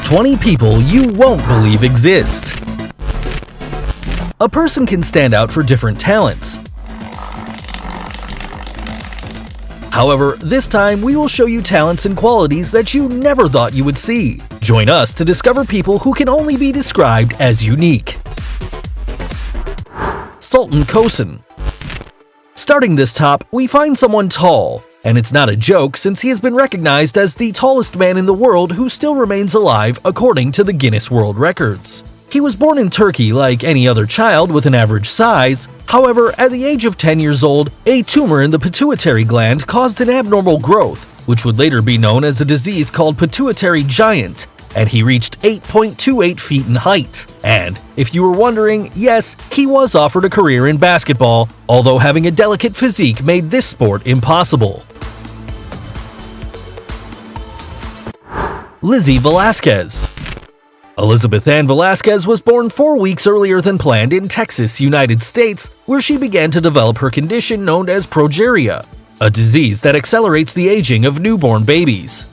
20 people you won't believe exist. A person can stand out for different talents. However, this time we will show you talents and qualities that you never thought you would see. Join us to discover people who can only be described as unique. Sultan Kosin. Starting this top, we find someone tall. And it's not a joke since he has been recognized as the tallest man in the world who still remains alive according to the Guinness World Records. He was born in Turkey like any other child with an average size. However, at the age of 10 years old, a tumor in the pituitary gland caused an abnormal growth, which would later be known as a disease called pituitary giant, and he reached 8.28 feet in height. And if you were wondering, yes, he was offered a career in basketball, although having a delicate physique made this sport impossible. Lizzie Velasquez. Elizabeth Ann Velasquez was born 4 weeks earlier than planned in Texas, United States, where she began to develop her condition known as progeria, a disease that accelerates the aging of newborn babies.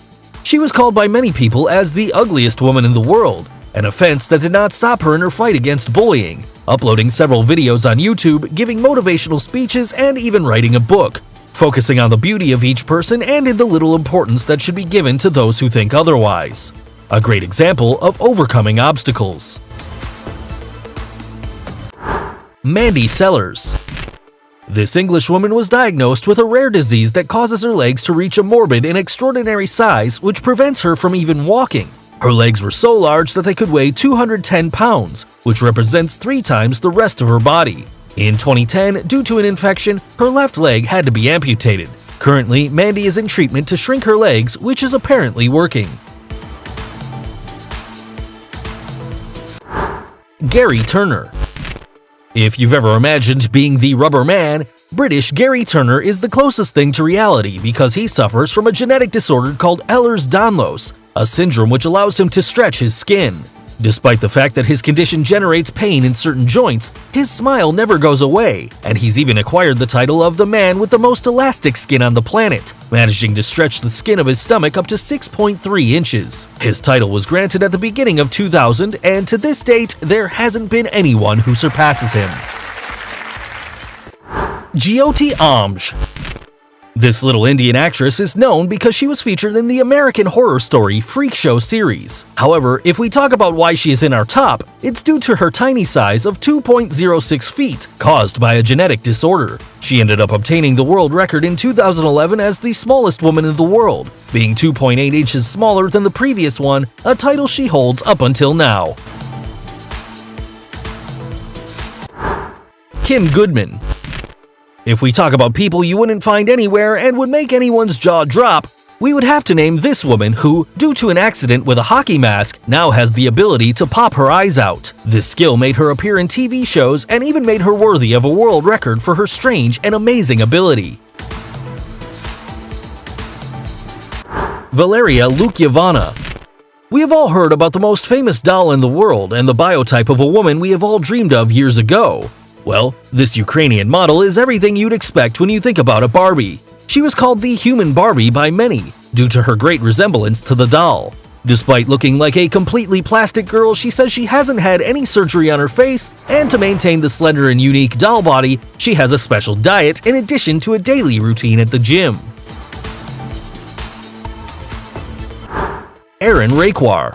She was called by many people as the ugliest woman in the world, an offense that did not stop her in her fight against bullying, uploading several videos on YouTube, giving motivational speeches, and even writing a book, focusing on the beauty of each person and in the little importance that should be given to those who think otherwise. A great example of overcoming obstacles. Mandy Sellers. This Englishwoman was diagnosed with a rare disease that causes her legs to reach a morbid and extraordinary size which prevents her from even walking. Her legs were so large that they could weigh 210 pounds, which represents 3 times the rest of her body. In 2010, due to an infection, her left leg had to be amputated. Currently, Mandy is in treatment to shrink her legs, which is apparently working. Gary Turner. If you've ever imagined being the rubber man, British Gary Turner is the closest thing to reality because he suffers from a genetic disorder called Ehlers-Danlos, a syndrome which allows him to stretch his skin. Despite the fact that his condition generates pain in certain joints, his smile never goes away, and he's even acquired the title of the man with the most elastic skin on the planet, managing to stretch the skin of his stomach up to 6.3 inches. His title was granted at the beginning of 2000, and to this date, there hasn't been anyone who surpasses him. Jyoti Amj. This little Indian actress is known because she was featured in the American Horror Story Freak Show series. However, if we talk about why she is in our top, it's due to her tiny size of 2.06 feet, caused by a genetic disorder. She ended up obtaining the world record in 2011 as the smallest woman in the world, being 2.8 inches smaller than the previous one, a title she holds up until now. Kim Goodman. If we talk about people you wouldn't find anywhere and would make anyone's jaw drop, we would have to name this woman who, due to an accident with a hockey mask, now has the ability to pop her eyes out. This skill made her appear in TV shows and even made her worthy of a world record for her strange and amazing ability. Valeria Lukiavana. We have all heard about the most famous doll in the world and the biotype of a woman we have all dreamed of years ago. Well, this Ukrainian model is everything you'd expect when you think about a Barbie. She was called the human Barbie by many, due to her great resemblance to the doll. Despite looking like a completely plastic girl, she says she hasn't had any surgery on her face, and to maintain the slender and unique doll body, she has a special diet in addition to a daily routine at the gym. Aaron Raquar.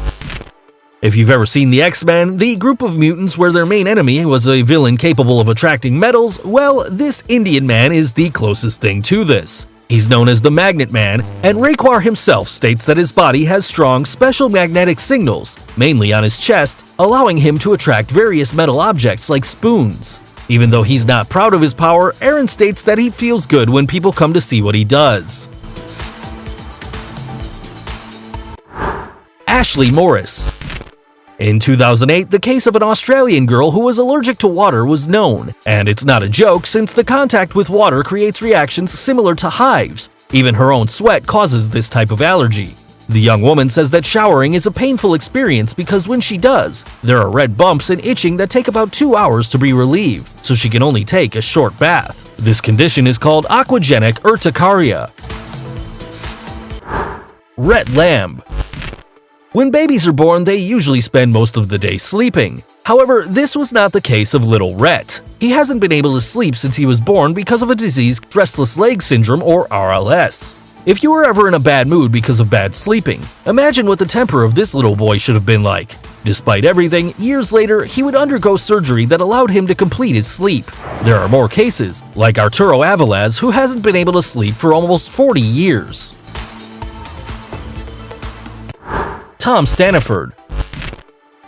If you've ever seen the X-Men, the group of mutants where their main enemy was a villain capable of attracting metals, well, this Indian man is the closest thing to this. He's known as the Magnet Man, and Raquar himself states that his body has strong special magnetic signals, mainly on his chest, allowing him to attract various metal objects like spoons. Even though he's not proud of his power, Aaron states that he feels good when people come to see what he does. Ashley Morris. In 2008, the case of an Australian girl who was allergic to water was known, and it's not a joke since the contact with water creates reactions similar to hives. Even her own sweat causes this type of allergy. The young woman says that showering is a painful experience because when she does, there are red bumps and itching that take about 2 hours to be relieved, so she can only take a short bath. This condition is called aquagenic urticaria. Rhett Lamb. When babies are born, they usually spend most of the day sleeping. However, this was not the case of little Rhett. He hasn't been able to sleep since he was born because of a disease, restless leg syndrome or RLS. If you were ever in a bad mood because of bad sleeping, imagine what the temper of this little boy should have been like. Despite everything, years later, he would undergo surgery that allowed him to complete his sleep. There are more cases, like Arturo Avilés, who hasn't been able to sleep for almost 40 years. Tom Staniford.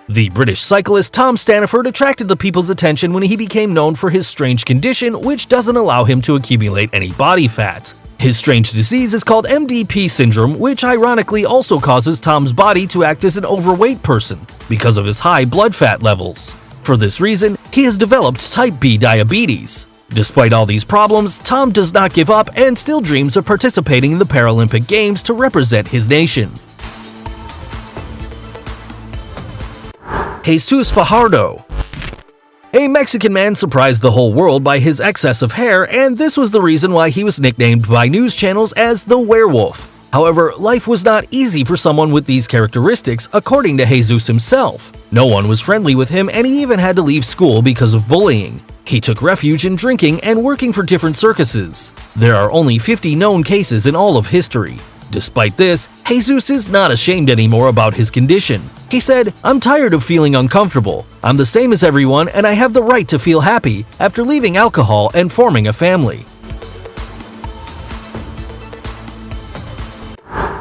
The British cyclist Tom Staniford attracted the people's attention when he became known for his strange condition, which doesn't allow him to accumulate any body fat. His strange disease is called MDP syndrome, which ironically also causes Tom's body to act as an overweight person because of his high blood fat levels. For this reason, he has developed type B diabetes. Despite all these problems, Tom does not give up and still dreams of participating in the Paralympic Games to represent his nation. Jesus Fajardo. A Mexican man surprised the whole world by his excess of hair, and this was the reason why he was nicknamed by news channels as the werewolf. However, life was not easy for someone with these characteristics, according to Jesus himself. No one was friendly with him, and he even had to leave school because of bullying. He took refuge in drinking and working for different circuses. There are only 50 known cases in all of history. Despite this, Jesus is not ashamed anymore about his condition. He said, "I'm tired of feeling uncomfortable. I'm the same as everyone and I have the right to feel happy after leaving alcohol and forming a family."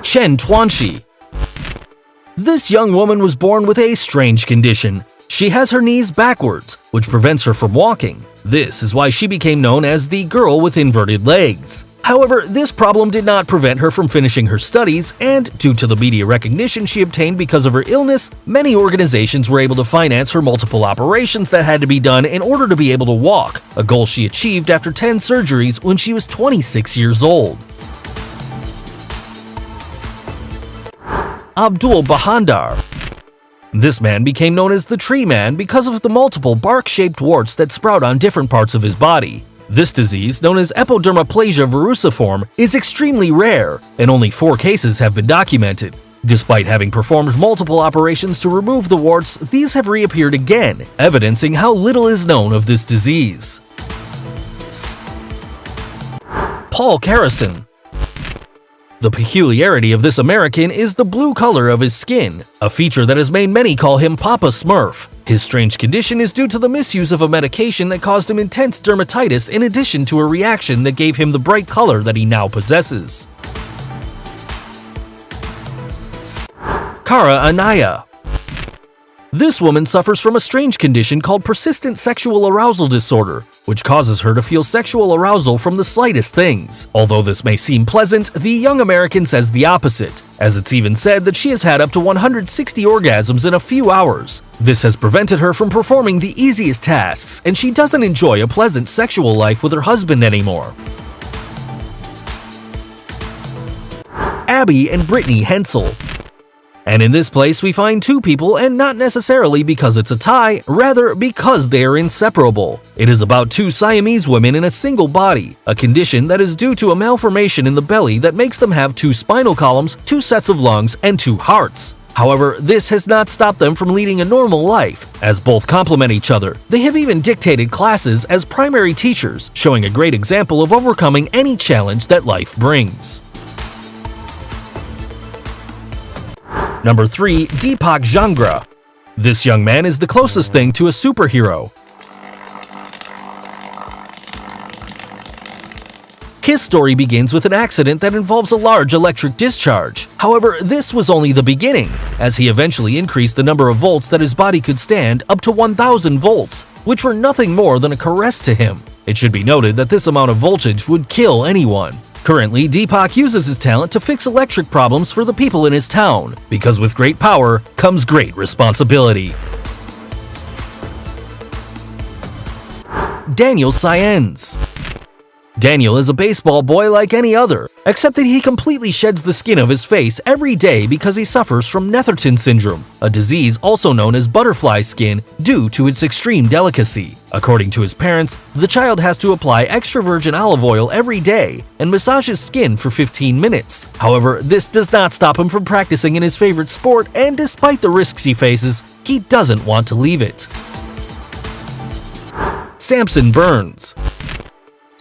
Chen Tuanxi. This young woman was born with a strange condition. She has her knees backwards, which prevents her from walking. This is why she became known as the girl with inverted legs. However, this problem did not prevent her from finishing her studies, and due to the media recognition she obtained because of her illness, many organizations were able to finance her multiple operations that had to be done in order to be able to walk, a goal she achieved after 10 surgeries when she was 26 years old. Abdul Bahandar. This man became known as the Tree Man because of the multiple bark-shaped warts that sprout on different parts of his body. This disease, known as epidermoplasia verruciform, is extremely rare, and only 4 cases have been documented. Despite having performed multiple operations to remove the warts, these have reappeared again, evidencing how little is known of this disease. Paul Carrison. The peculiarity of this American is the blue color of his skin, a feature that has made many call him Papa Smurf. His strange condition is due to the misuse of a medication that caused him intense dermatitis in addition to a reaction that gave him the bright color that he now possesses. Cara Anaya. This woman suffers from a strange condition called persistent sexual arousal disorder, which causes her to feel sexual arousal from the slightest things. Although this may seem pleasant, the young American says the opposite, as it's even said that she has had up to 160 orgasms in a few hours. This has prevented her from performing the easiest tasks, and she doesn't enjoy a pleasant sexual life with her husband anymore. Abby and Brittany Hensel. And in this place we find 2 people, and not necessarily because it's a tie, rather because they are inseparable. It is about 2 Siamese women in a single body, a condition that is due to a malformation in the belly that makes them have 2 spinal columns, 2 sets of lungs, and 2 hearts. However, this has not stopped them from leading a normal life, as both complement each other. They have even dictated classes as primary teachers, showing a great example of overcoming any challenge that life brings. Number 3. Deepak Jangra. This young man is the closest thing to a superhero. His story begins with an accident that involves a large electric discharge. However, this was only the beginning, as he eventually increased the number of volts that his body could stand up to 1,000 volts, which were nothing more than a caress to him. It should be noted that this amount of voltage would kill anyone. Currently, Deepak uses his talent to fix electric problems for the people in his town, because with great power comes great responsibility. Daniel Saenz. Daniel is a baseball boy like any other, except that he completely sheds the skin of his face every day because he suffers from Netherton syndrome, a disease also known as butterfly skin due to its extreme delicacy. According to his parents, the child has to apply extra virgin olive oil every day and massage his skin for 15 minutes. However, this does not stop him from practicing in his favorite sport, and despite the risks he faces, he doesn't want to leave it. Samson Burns.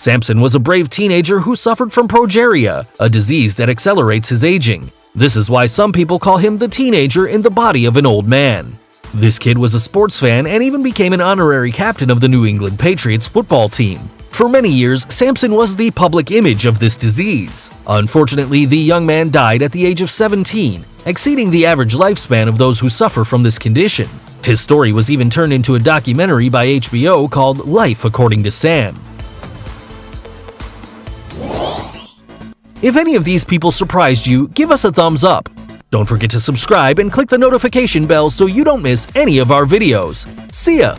Samson was a brave teenager who suffered from progeria, a disease that accelerates his aging. This is why some people call him the teenager in the body of an old man. This kid was a sports fan and even became an honorary captain of the New England Patriots football team. For many years, Samson was the public image of this disease. Unfortunately, the young man died at the age of 17, exceeding the average lifespan of those who suffer from this condition. His story was even turned into a documentary by HBO called Life According to Sam. If any of these people surprised you, give us a thumbs up. Don't forget to subscribe and click the notification bell so you don't miss any of our videos. See ya!